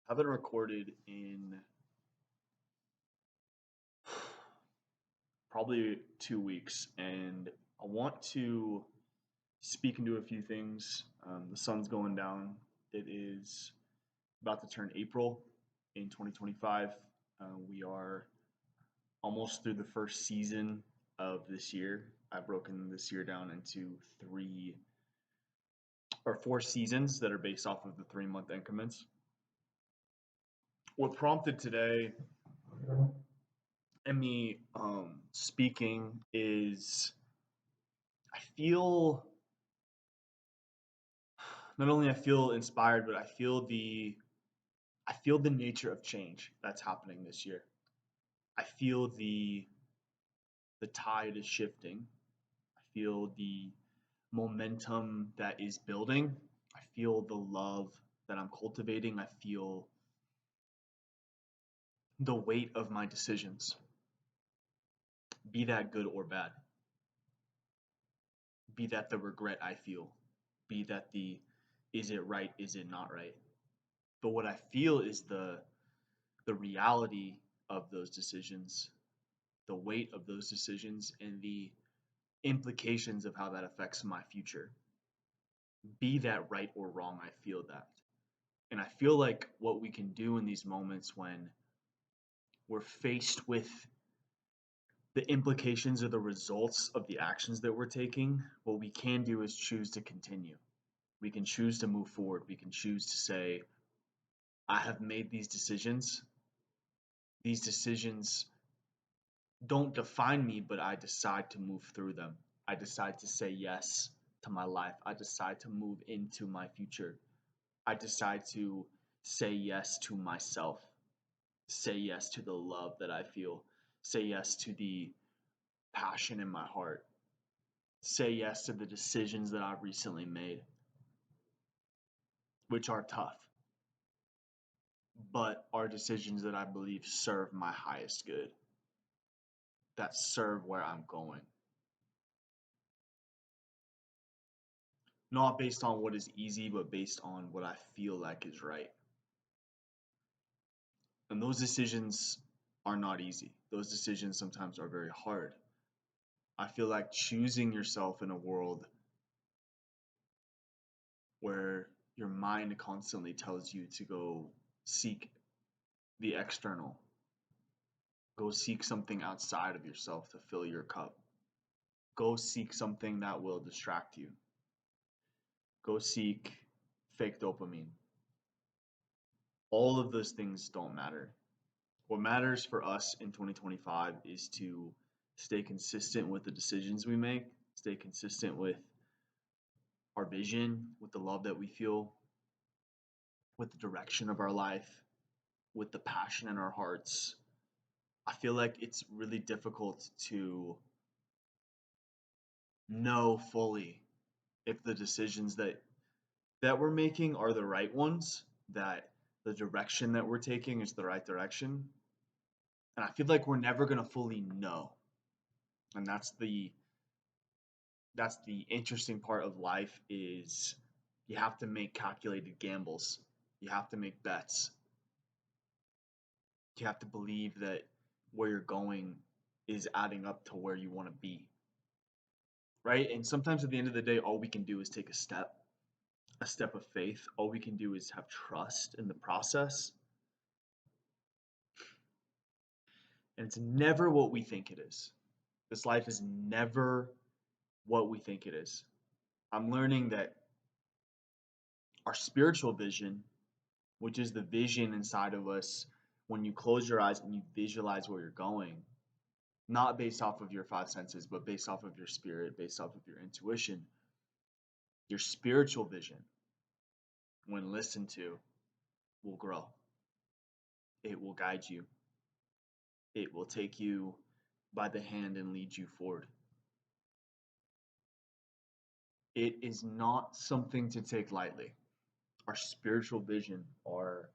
Haven't recorded in probably 2 weeks, and I want to speak into a few things. The sun's going down. It is about to turn April in 2025. We are almost through the first season of this year. I've broken this year down into 4 seasons that are based off of the 3 month increments. What prompted today and me speaking is I feel not only I feel inspired, but I feel the nature of change that's happening this year. I feel the tide is shifting. I feel the momentum that is building. I feel the love that I'm cultivating. I feel the weight of my decisions, be that good or bad, be that the regret I feel, be that the is it right, is it not right. But what I feel is the reality of those decisions, the weight of those decisions, and the implications of how that affects my future. Be that right or wrong, I feel that. And I feel like what we can do in these moments when we're faced with the implications or the results of the actions that we're taking, what we can do is choose to continue. We can choose to move forward. We can choose to say, I have made these decisions. These decisions don't define me, but I decide to move through them. I decide to say yes to my life. I decide to move into my future. I decide to say yes to myself, say yes to the love that I feel, say yes to the passion in my heart, say yes to the decisions that I've recently made, which are tough, but are decisions that I believe serve my highest good, that serve where I'm going. Not based on what is easy, but based on what I feel like is right. And those decisions are not easy. Those decisions sometimes are very hard. I feel like choosing yourself in a world where your mind constantly tells you to go seek the external, go seek something outside of yourself to fill your cup, go seek something that will distract you, go seek fake dopamine. All of those things don't matter. What matters for us in 2025 is to stay consistent with the decisions we make, stay consistent with our vision, with the love that we feel, with the direction of our life, with the passion in our hearts. I feel like it's really difficult to know fully if the decisions that we're making are the right ones, that the direction that we're taking is the right direction. And I feel like we're never going to fully know. And that's the interesting part of life is you have to make calculated gambles. You have to make bets. You have to believe that where you're going is adding up to where you want to be. Right? And sometimes at the end of the day, all we can do is take a step of faith. All we can do is have trust in the process. And it's never what we think it is. This life is never what we think it is. I'm learning that our spiritual vision, which is the vision inside of us when you close your eyes and you visualize where you're going, not based off of your five senses, but based off of your spirit, based off of your intuition, your spiritual vision, when listened to, will grow. It will guide you. It will take you by the hand and lead you forward. It is not something to take lightly. Our spiritual vision, our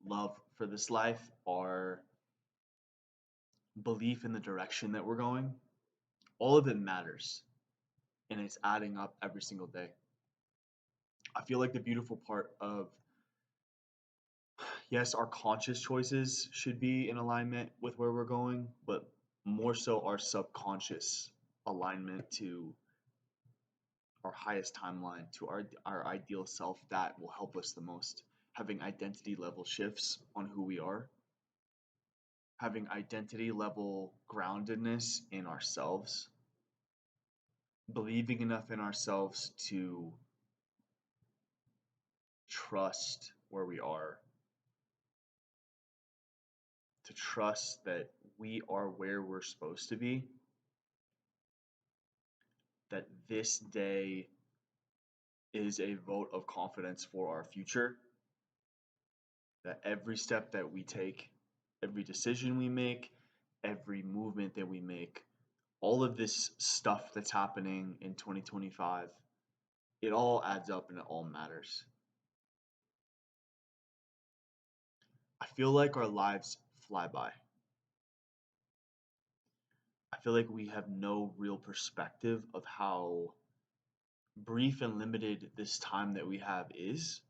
love for this life, our belief in the direction that we're going, all of it matters. And it's adding up every single day. I feel like the beautiful part of yes, our conscious choices should be in alignment with where we're going, but more so our subconscious alignment to our highest timeline, to our ideal self, that will help us the most. Having identity level shifts on who we are, having identity level groundedness in ourselves, believing enough in ourselves to trust where we are, to trust that we are where we're supposed to be, that this day is a vote of confidence for our future, that every step that we take, every decision we make, every movement that we make, all of this stuff that's happening in 2025, it all adds up and it all matters. I feel like our lives fly by. I feel like we have no real perspective of how brief and limited this time that we have is.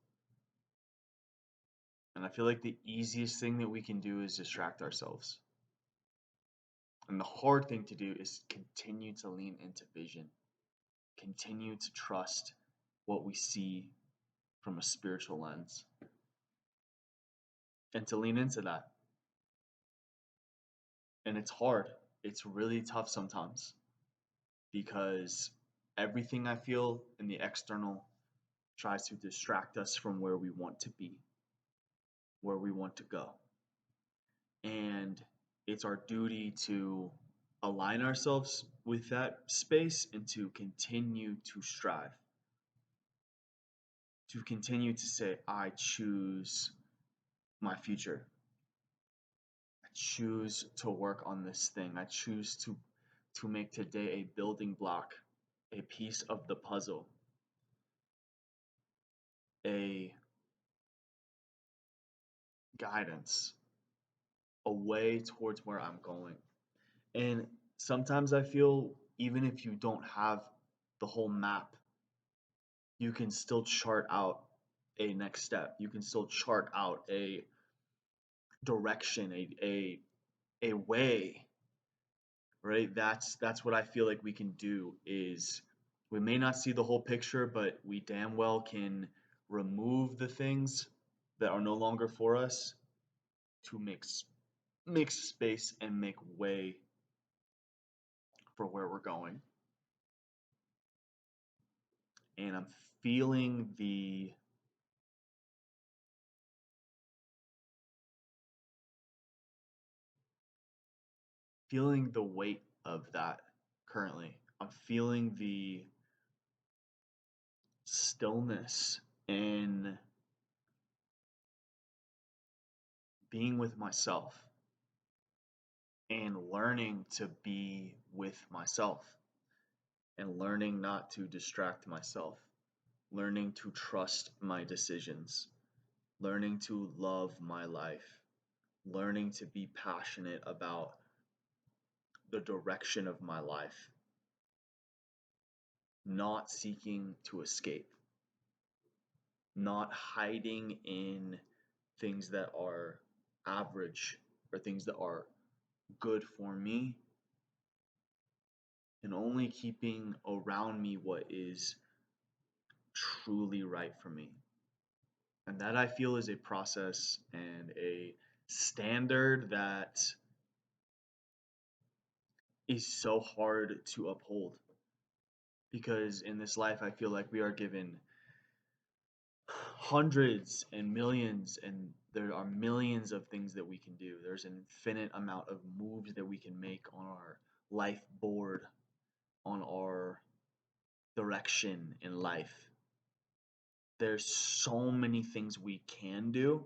And I feel like the easiest thing that we can do is distract ourselves. And the hard thing to do is continue to lean into vision, continue to trust what we see from a spiritual lens, and to lean into that. And it's hard. It's really tough sometimes because everything I feel in the external tries to distract us from where we want to be, where we want to go. And it's our duty to align ourselves with that space and to continue to strive, to continue to say, I choose my future. I choose to work on this thing. I choose to make today a building block, a piece of the puzzle, a guidance, a way towards where I'm going. And sometimes I feel even if you don't have the whole map, you can still chart out a next step. You can still chart out a direction, a way, right? That's what I feel like we can do is we may not see the whole picture, but we damn well can remove the things that are no longer for us to make space and make way for where we're going. And I'm feeling the weight of that currently. I'm feeling the stillness in being with myself and learning to be with myself and learning not to distract myself, learning to trust my decisions, learning to love my life, learning to be passionate about the direction of my life, not seeking to escape, not hiding in things that are average or things that are good for me, and only keeping around me what is truly right for me. And that I feel is a process and a standard that is so hard to uphold because in this life I feel like we are given hundreds and millions, and there are millions of things that we can do. There's an infinite amount of moves that we can make on our life board, on our direction in life. There's so many things we can do,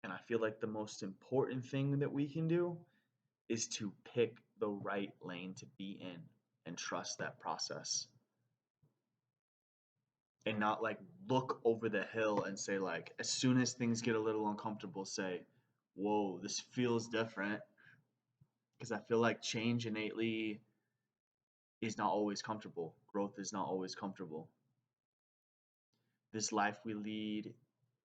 and I feel like the most important thing that we can do is to pick the right lane to be in and trust that process. And not like look over the hill and say like as soon as things get a little uncomfortable say, whoa, this feels different, because I feel like change innately is not always comfortable. Growth is not always comfortable. This life we lead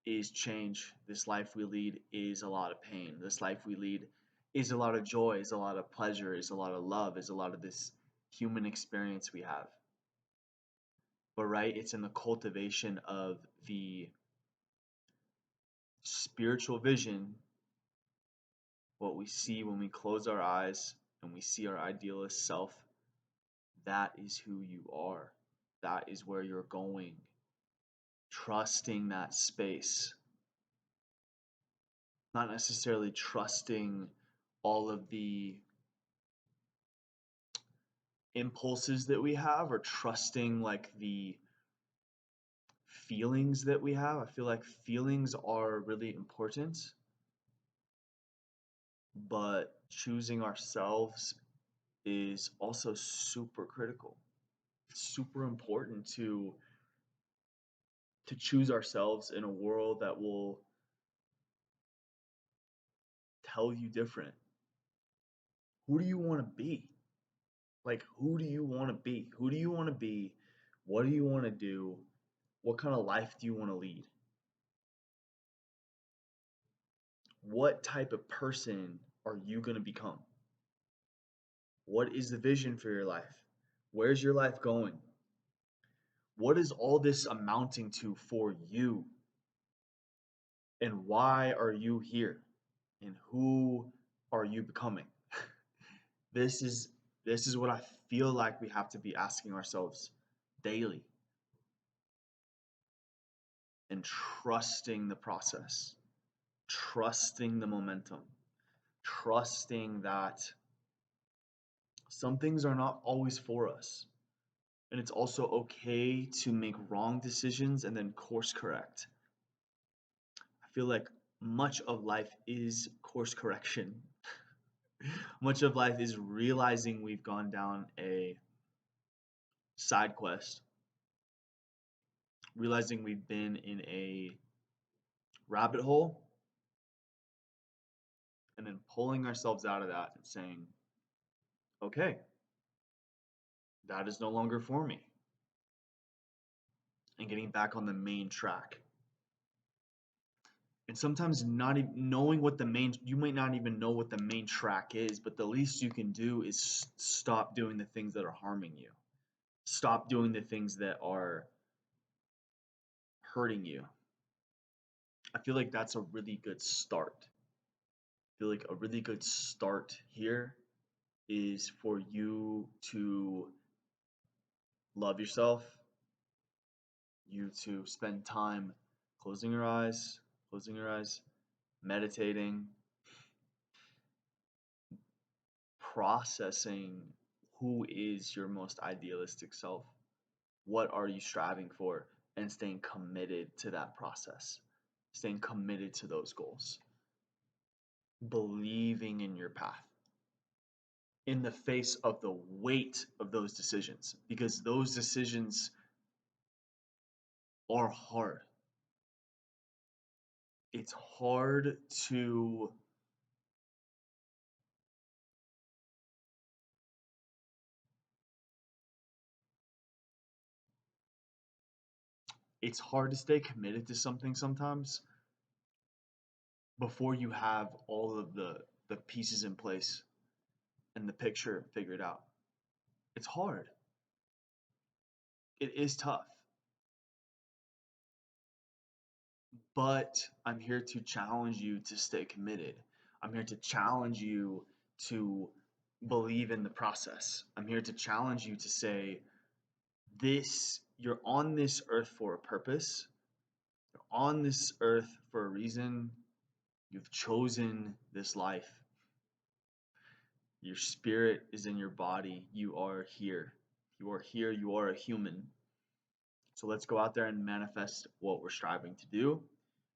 is change. This life we lead is a lot of pain. This life we lead is a lot of joy, is a lot of pleasure, is a lot of love, is a lot of this human experience we have. But right, it's in the cultivation of the spiritual vision, what we see when we close our eyes and we see our idealist self. That is who you are. That is where you're going. Trusting that space, not necessarily trusting all of the impulses that we have or trusting like the feelings that we have. I feel like feelings are really important, but choosing ourselves is also super critical. It's super important to choose ourselves in a world that will tell you different. Who do you want to be? Like, who do you want to be? Who do you want to be? What do you want to do? What kind of life do you want to lead? What type of person are you going to become? What is the vision for your life? Where's your life going? What is all this amounting to for you? And why are you here? And who are you becoming? This is this is what I feel like we have to be asking ourselves daily and trusting the process, trusting the momentum, trusting that some things are not always for us. And it's also okay to make wrong decisions and then course correct. I feel like much of life is course correction. Much of life is realizing we've gone down a side quest, realizing we've been in a rabbit hole, and then pulling ourselves out of that and saying, okay, that is no longer for me, and getting back on the main track. And sometimes not even knowing what the main, you might not even know what the main track is, but the least you can do is stop doing the things that are harming you. Stop doing the things that are hurting you. I feel like that's a really good start. I feel like a really good start here is for you to love yourself, you to spend time closing your eyes, meditating, processing who is your most idealistic self, what are you striving for, and staying committed to that process, staying committed to those goals, believing in your path in the face of the weight of those decisions, because those decisions are hard. It's hard to it's hard to stay committed to something sometimes before you have all of the pieces in place and the picture figured out. It's hard. It is tough. But I'm here to challenge you to stay committed. I'm here to challenge you to believe in the process. I'm here to challenge you to say, this, you're on this earth for a purpose. You're on this earth for a reason. You've chosen this life. Your spirit is in your body. You are here. You are here. You are a human. So let's go out there and manifest what we're striving to do.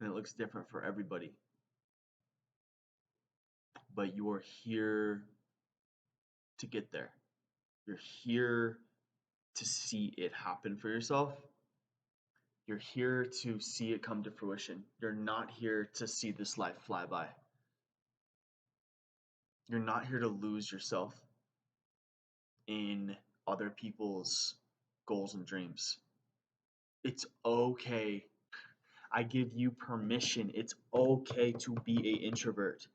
And it looks different for everybody. But you are here to get there. You're here to see it happen for yourself. You're here to see it come to fruition. You're not here to see this life fly by. You're not here to lose yourself in other people's goals and dreams. It's okay. I give you permission. It's okay to be an introvert.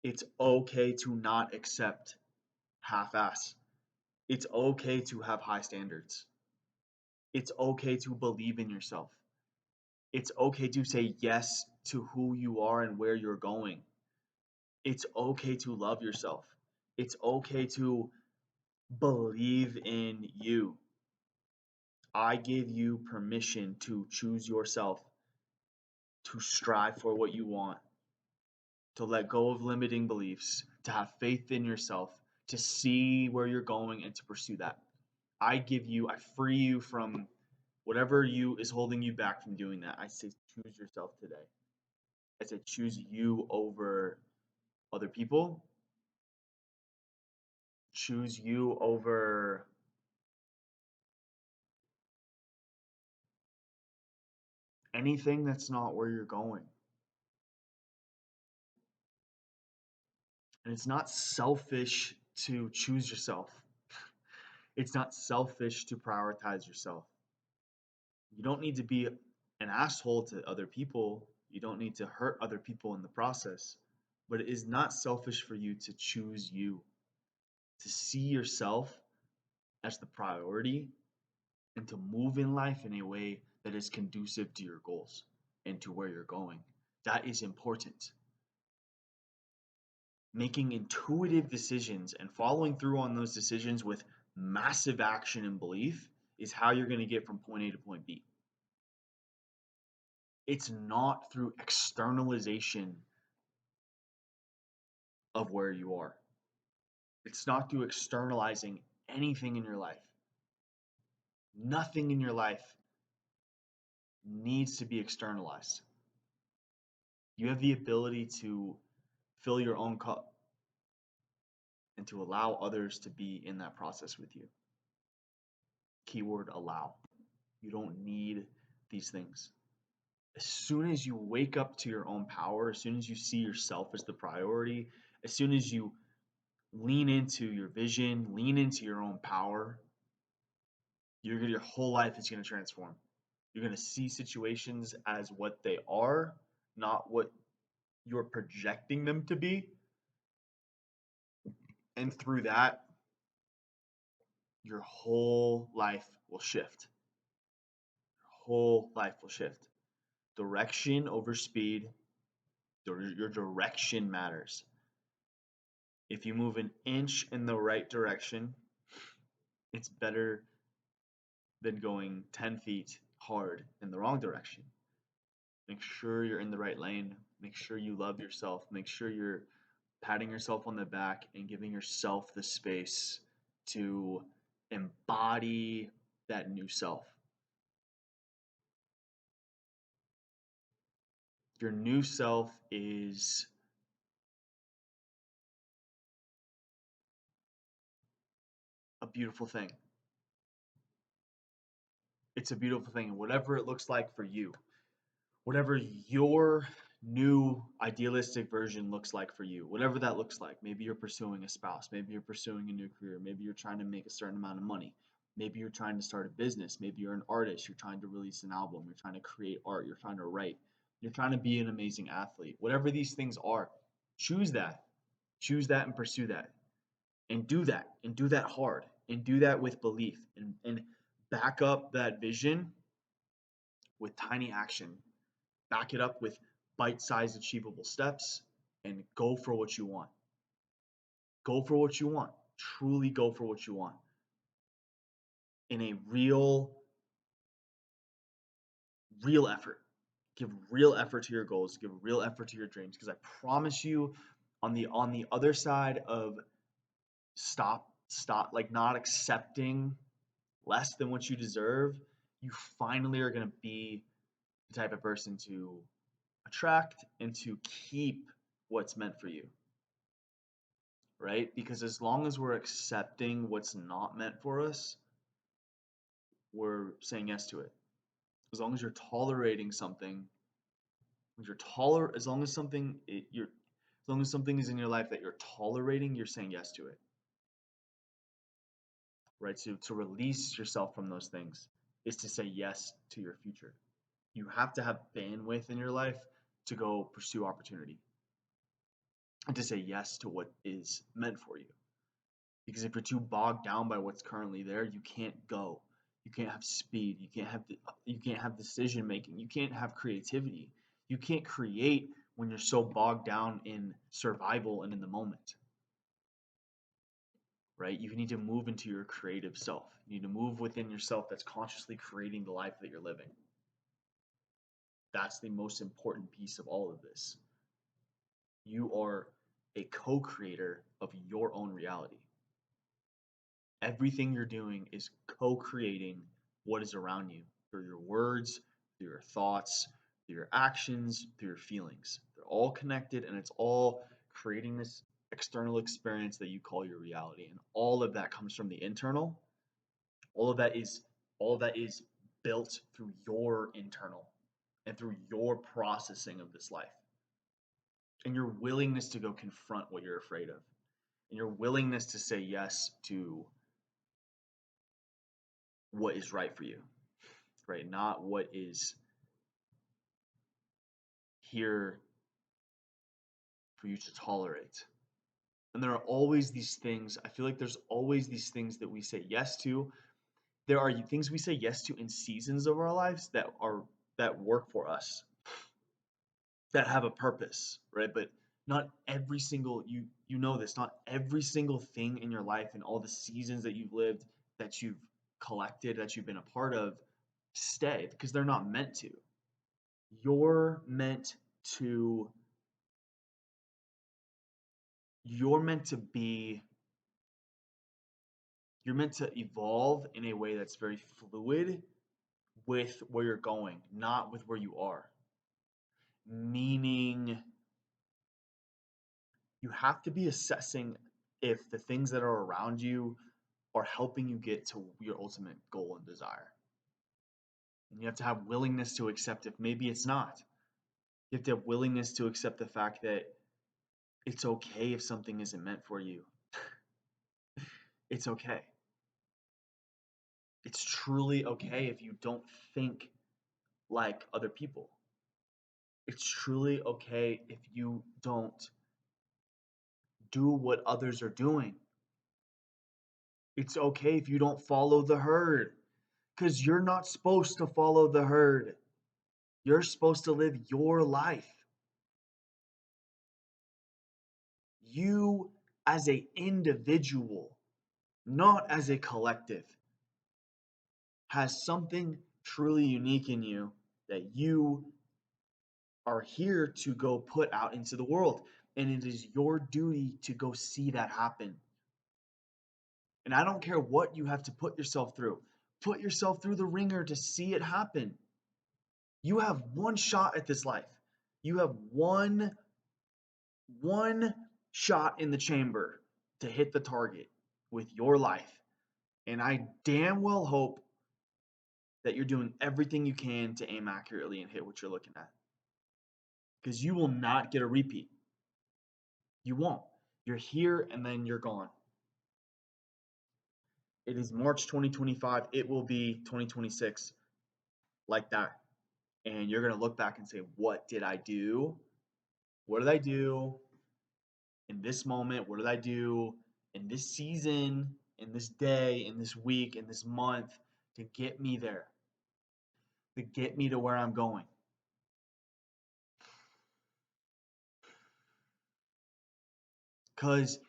It's okay to not accept half-ass. It's okay to have high standards. It's okay to believe in yourself. It's okay to say yes to who you are and where you're going. It's okay to love yourself. It's okay to believe in you. I give you permission to choose yourself, to strive for what you want, to let go of limiting beliefs, to have faith in yourself, to see where you're going and to pursue that. I free you from whatever you is holding you back from doing that. I say choose yourself today. I say choose you over other people. Choose you over anything that's not where you're going. And it's not selfish to choose yourself. It's not selfish to prioritize yourself. You don't need to be an asshole to other people. You don't need to hurt other people in the process. But it is not selfish for you to choose you, to see yourself as the priority, and to move in life in a way that is conducive to your goals and to where you're going. That is important. Making intuitive decisions and following through on those decisions with massive action and belief is how you're going to get from point A to point B. It's not through externalization of where you are. It's not through externalizing anything in your life. Nothing in your life needs to be externalized. You have the ability to fill your own cup and to allow others to be in that process with you. Keyword allow. You don't need these things. As soon as you wake up to your own power, as soon as you see yourself as the priority, as soon as you lean into your vision, lean into your own power, your whole life is going to transform. You're going to see situations as what they are, not what you're projecting them to be. And through that, your whole life will shift. Your whole life will shift. Direction over speed. Your direction matters. If you move an inch in the right direction, it's better than going 10 feet hard in the wrong direction. Make sure you're in the right lane. Make sure you love yourself. Make sure you're patting yourself on the back and giving yourself the space to embody that new self. Your new self is a beautiful thing. It's a beautiful thing, whatever it looks like for you. Whatever your new idealistic version looks like for you, whatever that looks like. Maybe you're pursuing a spouse, maybe you're pursuing a new career, maybe you're trying to make a certain amount of money, maybe you're trying to start a business, maybe you're an artist, you're trying to release an album, you're trying to create art, you're trying to write, you're trying to be an amazing athlete. Whatever these things are, choose that. Choose that and pursue that. And do that hard and do that with belief and back up that vision with tiny action. Back it up with bite-sized achievable steps and go for what you want. Go for what you want. Truly go for what you want. In a real effort. Give real effort to your goals, give real effort to your dreams because I promise you on the other side of stop like not accepting less than what you deserve, you finally are going to be the type of person to attract and to keep what's meant for you. Right? Because as long as we're accepting what's not meant for us, we're saying yes to it. As long as you're tolerating something, as long as something is in your life that you're tolerating, you're saying yes to it. Right? So to release yourself from those things is to say yes to your future. You have to have bandwidth in your life to go pursue opportunity and to say yes to what is meant for you. Because if you're too bogged down by what's currently there, you can't go. You can't have speed. You can't have decision making. You can't have creativity. You can't create when you're so bogged down in survival and in the moment. Right? You need to move into your creative self. You need to move within yourself that's consciously creating the life that you're living. That's the most important piece of all of this. You are a co-creator of your own reality. Everything you're doing is co-creating what is around you through your words, through your thoughts, through your actions, through your feelings. They're all connected and it's all creating this external experience that you call your reality. And all of that comes from the internal. All of that is built through your internal and through your processing of this life. And your willingness to go confront what you're afraid of. And your willingness to say yes to what is right for you, right? Not what is here for you to tolerate. And there are always these things, I feel like there's always these things that we say yes to. There are things we say yes to in seasons of our lives that work for us, that have a purpose, right? But not every single you know this, not every single thing in your life and all the seasons that you've lived, that you've collected, that you've been a part of, stay, because they're not meant to. You're meant to you're meant to be you're meant to evolve in a way that's very fluid with where you're going, not with where you are. Meaning you have to be assessing if the things that are around you are helping you get to your ultimate goal and desire. And you have to have willingness to accept if maybe it's not. You have to have willingness to accept the fact that it's okay if something isn't meant for you. It's okay. It's truly okay if you don't think like other people. It's truly okay if you don't do what others are doing. It's okay if you don't follow the herd, because you're not supposed to follow the herd. You're supposed to live your life. You as an individual, not as a collective, has something truly unique in you that you are here to go put out into the world. And it is your duty to go see that happen. And I don't care what you have to put yourself through. Put yourself through the ringer to see it happen. You have one shot at this life. You have one shot in the chamber to hit the target with your life. And I damn well hope that you're doing everything you can to aim accurately and hit what you're looking at. Because you will not get a repeat. You won't. You're here and then you're gone. It is March 2025. It will be 2026 like that. And you're going to look back and say, what did I do? What did I do in this moment? What did I do in this season, in this day, in this week, in this month to get me there, to get me to where I'm going? Because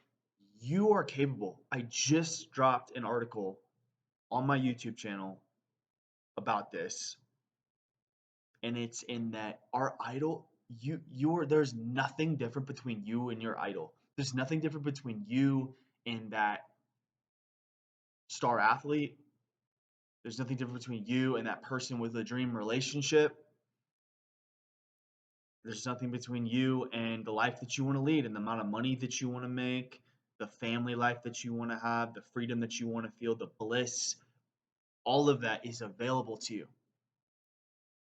you are capable. I just dropped an article on my YouTube channel about this, and it's in that our idol, there's nothing different between you and your idol. There's nothing different between you and that star athlete. There's nothing different between you and that person with a dream relationship. There's nothing between you and the life that you want to lead and the amount of money that you want to make, the family life that you want to have, the freedom that you want to feel, the bliss. All of that is available to you.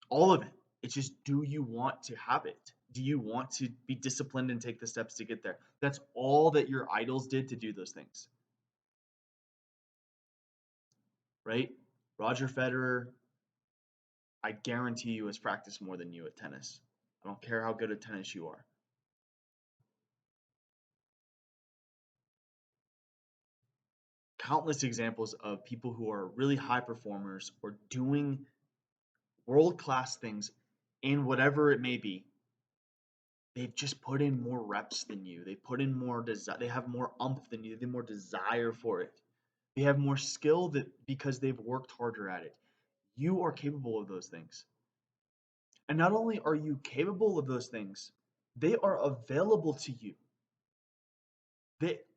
All of it. It's just, do you want to have it? Do you want to be disciplined and take the steps to get there? That's all that your idols did to do those things. Right? Roger Federer, I guarantee you has practiced more than you at tennis. I don't care how good at tennis you are. Countless examples of people who are really high performers or doing world class things in whatever it may be. They've just put in more reps than you. They put in more desire. They have more umph than you. They have more desire for it. They have more skill that because they've worked harder at it. You are capable of those things. And not only are you capable of those things, they are available to you.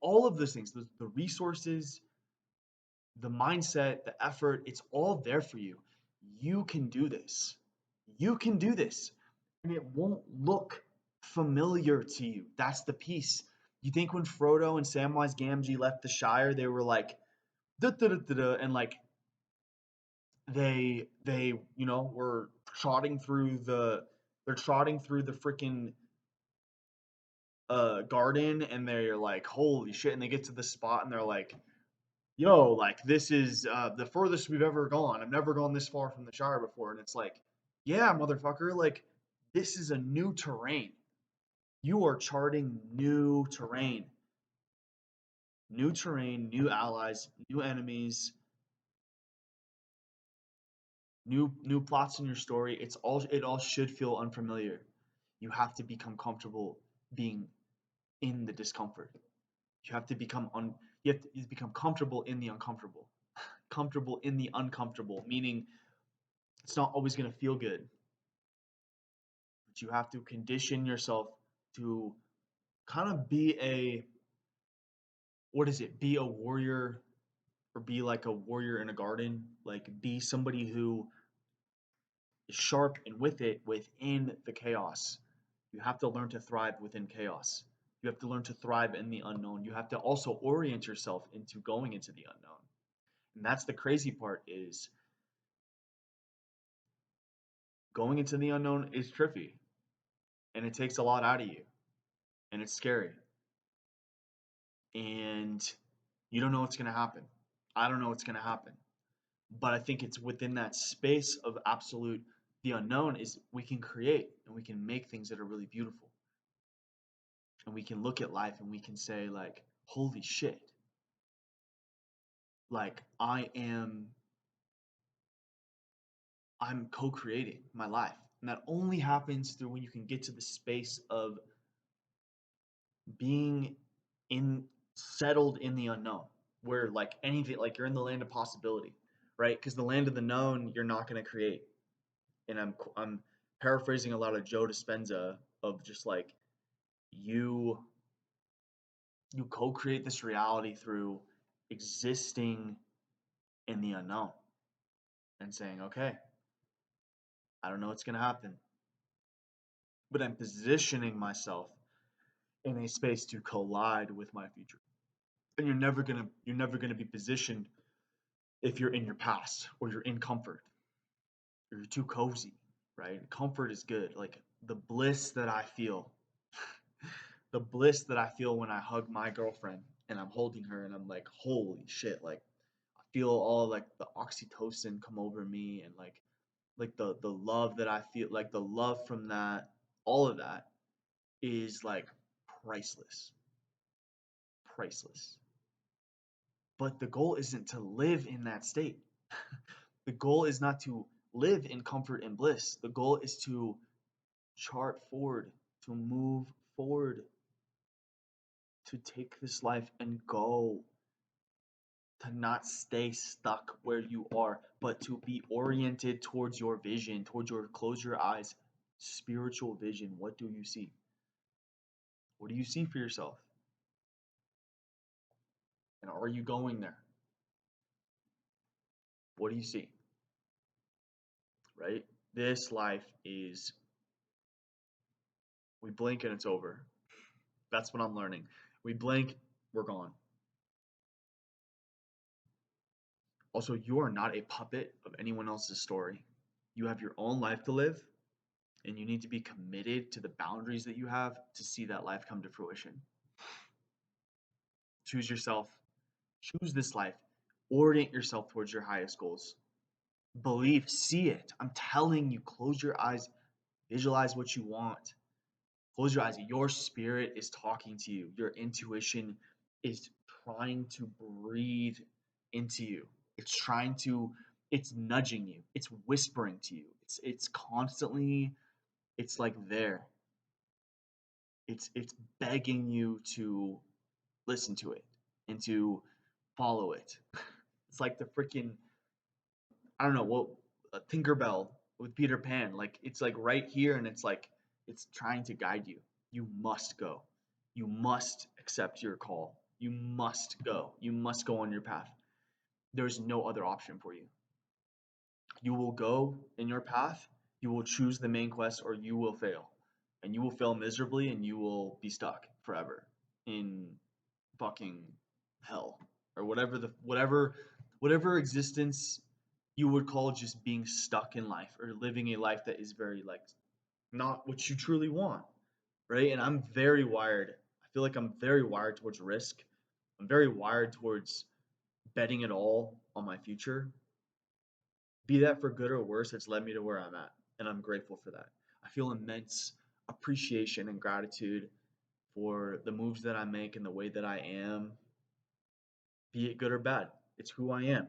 All of those things, the resources, the mindset, the effort, it's all there for you. You can do this. You can do this. And it won't look familiar to you. That's the piece. You think when Frodo and Samwise Gamgee left the Shire, they were like, da da da da, da, and like they were trotting through the freaking garden, and they're like, holy shit, and they get to the spot and they're like, yo, like this is the furthest we've ever gone. I've never gone this far from the Shire before. And it's like, yeah, motherfucker, like this is a new terrain. You are charting new terrain. New terrain, new allies, new enemies, new plots in your story. It all should feel unfamiliar. You have to become comfortable being in the discomfort. You have to become comfortable in the uncomfortable. Comfortable in the uncomfortable, meaning it's not always going to feel good, but you have to condition yourself to kind of be be a warrior, or be like a warrior in a garden, like be somebody who is sharp and with it within the chaos. You have to learn to thrive within chaos. You have to learn to thrive in the unknown. You have to also orient yourself into going into the unknown. And that's the crazy part, is going into the unknown is tricky, and it takes a lot out of you, and it's scary, and you don't know what's going to happen. I don't know what's going to happen. But I think it's within that space of absolute the unknown is we can create and we can make things that are really beautiful. And we can look at life and we can say like, holy shit. Like I'm co-creating my life. And that only happens through when you can get to the space of being in settled in the unknown, where like anything, like you're in the land of possibility, right? Because the land of the known you're not going to create. And I'm paraphrasing a lot of Joe Dispenza, of just like you you co-create this reality through existing in the unknown and saying, okay, I don't know what's going to happen, but I'm positioning myself in a space to collide with my future. And you're never gonna be positioned if you're in your past or you're in comfort or you're too cozy, right? Comfort is good. Like the bliss that I feel, the bliss that I feel when I hug my girlfriend and I'm holding her and I'm like, holy shit, like I feel all like the oxytocin come over me, and like the love that I feel, like the love from that, all of that is like priceless. Priceless. But the goal isn't to live in that state. The goal is not to live in comfort and bliss. The goal is to chart forward, to move forward, to take this life and go, to not stay stuck where you are, but to be oriented towards your vision, towards your close your eyes, spiritual vision. What do you see? What do you see for yourself? And are you going there? What do you see? Right? This life is, we blink and it's over. That's what I'm learning. We blink, we're gone. Also, you are not a puppet of anyone else's story. You have your own life to live, and you need to be committed to the boundaries that you have to see that life come to fruition. Choose yourself, choose this life, orient yourself towards your highest goals. Believe, see it. I'm telling you, close your eyes, visualize what you want. Close your eyes. Your spirit is talking to you. Your intuition is trying to breathe into you. It's trying to, it's nudging you. It's whispering to you. It's constantly, it's like there. It's begging you to listen to it and to follow it. It's like the freaking, I don't know what, Tinkerbell with Peter Pan. Like it's like right here, and it's like it's trying to guide you. You must go. You must accept your call. You must go. You must go on your path. There's no other option for you. You will go in your path. You will choose the main quest, or you will fail, and you will fail miserably, and you will be stuck forever in fucking hell or whatever existence you would call just being stuck in life or living a life that is very like not what you truly want, right? And I'm very wired. I feel like I'm very wired towards risk. I'm very wired towards betting it all on my future. Be that for good or worse, it's led me to where I'm at, and I'm grateful for that. I feel immense appreciation and gratitude for the moves that I make and the way that I am, be it good or bad. It's who I am.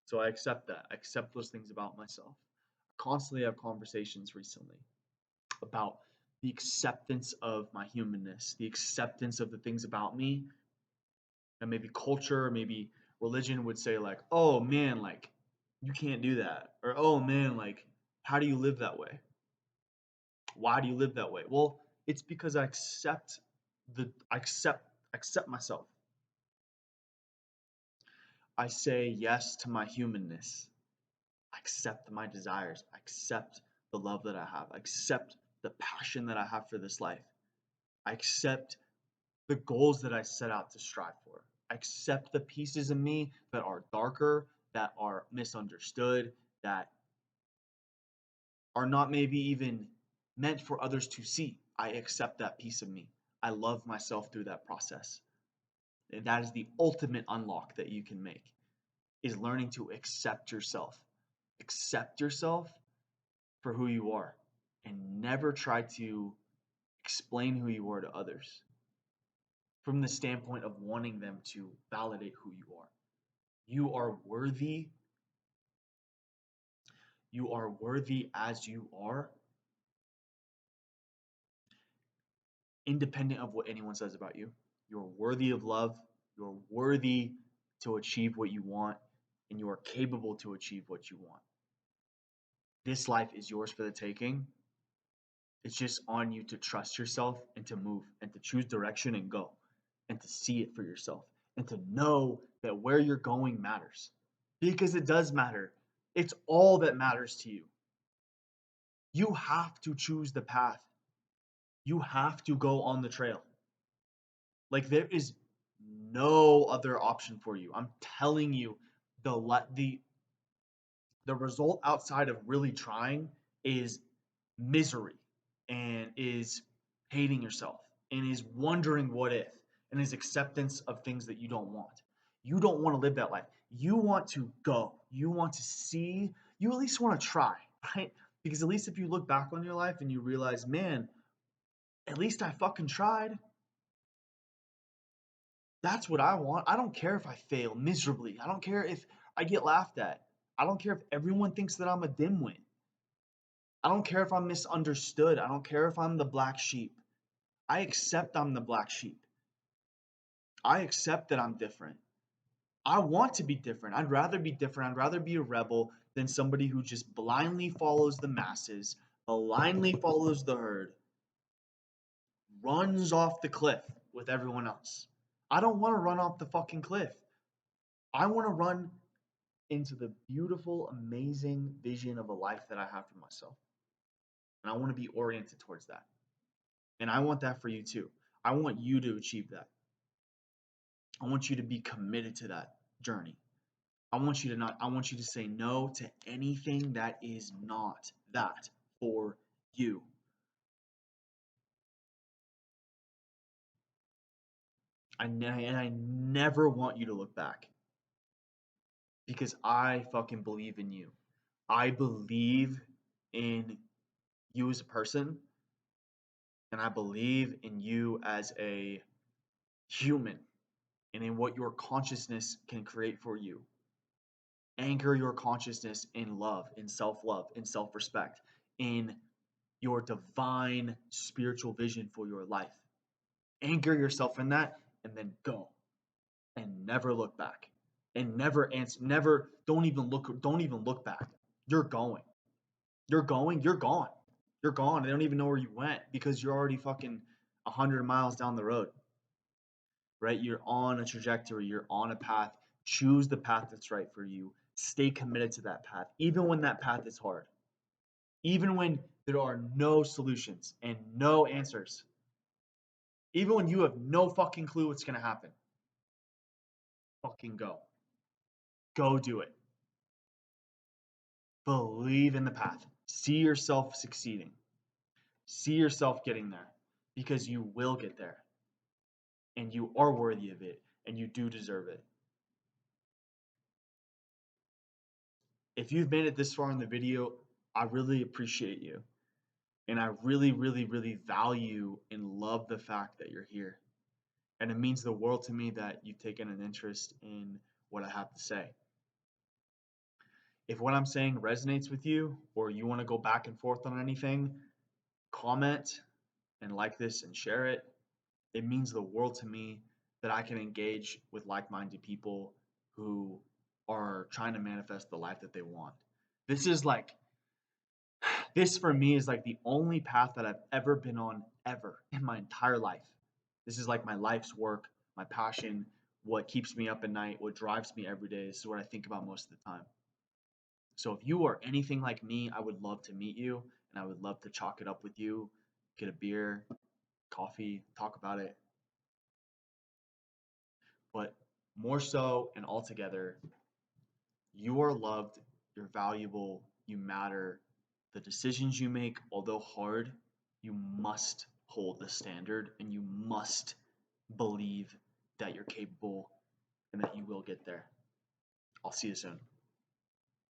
So I accept that. I accept those things about myself. I constantly have conversations recently about the acceptance of my humanness, the acceptance of the things about me, and maybe culture, maybe religion would say like, "Oh man, like you can't do that," or "Oh man, like how do you live that way? Why do you live that way?" Well, it's because I accept myself. I say yes to my humanness. I accept my desires. I accept the love that I have. I accept the passion that I have for this life. I accept the goals that I set out to strive for. I accept the pieces of me that are darker, that are misunderstood, that are not maybe even meant for others to see. I accept that piece of me. I love myself through that process. And that is the ultimate unlock that you can make is learning to accept yourself. Accept yourself for who you are and never try to explain who you are to others from the standpoint of wanting them to validate who you are. You are worthy. You are worthy as you are, independent of what anyone says about you. You're worthy of love. You're worthy to achieve what you want, and you are capable to achieve what you want. This life is yours for the taking. It's just on you to trust yourself and to move and to choose direction and go and to see it for yourself and to know that where you're going matters because it does matter. It's all that matters to you. You have to choose the path. You have to go on the trail. Like there is no other option for you. I'm telling you, the the result outside of really trying is misery and is hating yourself and is wondering what if and is acceptance of things that you don't want. You don't want to live that life. You want to go. You want to see. You at least want to try, right? Because at least if you look back on your life and you realize, man, at least I fucking tried. That's what I want. I don't care if I fail miserably. I don't care if I get laughed at. I don't care if everyone thinks that I'm a dimwit. I don't care if I'm misunderstood. I don't care if I'm the black sheep. I accept I'm the black sheep. I accept that I'm different. I want to be different. I'd rather be different. I'd rather be a rebel than somebody who just blindly follows the masses, blindly follows the herd, runs off the cliff with everyone else. I don't want to run off the fucking cliff. I want to run into the beautiful, amazing vision of a life that I have for myself. And I want to be oriented towards that. And I want that for you too. I want you to achieve that. I want you to be committed to that journey. I want you to say no to anything that is not that for you. And I never want you to look back because I fucking believe in you. I believe in you as a person, and I believe in you as a human and in what your consciousness can create for you. Anchor your consciousness in love, in self-love, in self-respect, in your divine spiritual vision for your life. Anchor yourself in that and then go and never look back. And never answer, never, don't even look back. You're going. You're going, you're gone. You're gone. They don't even know where you went because you're already fucking 100 miles down the road, right? You're on a trajectory, you're on a path. Choose the path that's right for you. Stay committed to that path, even when that path is hard, even when there are no solutions and no answers, even when you have no fucking clue what's going to happen. Fucking go. Go do it. Believe in the path. See yourself succeeding. See yourself getting there because you will get there and you are worthy of it and you do deserve it. If you've made it this far in the video, I really appreciate you. And I really, really, really value and love the fact that you're here. And it means the world to me that you've taken an interest in what I have to say. If what I'm saying resonates with you or you want to go back and forth on anything, comment and like this and share it. It means the world to me that I can engage with like-minded people who are trying to manifest the life that they want. This is like, this for me is like the only path that I've ever been on ever in my entire life. This is like my life's work, my passion, what keeps me up at night, what drives me every day. This is what I think about most of the time. So if you are anything like me, I would love to meet you and I would love to chalk it up with you, get a beer, coffee, talk about it. But more so and altogether, you are loved, you're valuable, you matter. The decisions you make, although hard, you must hold the standard and you must believe that you're capable and that you will get there. I'll see you soon.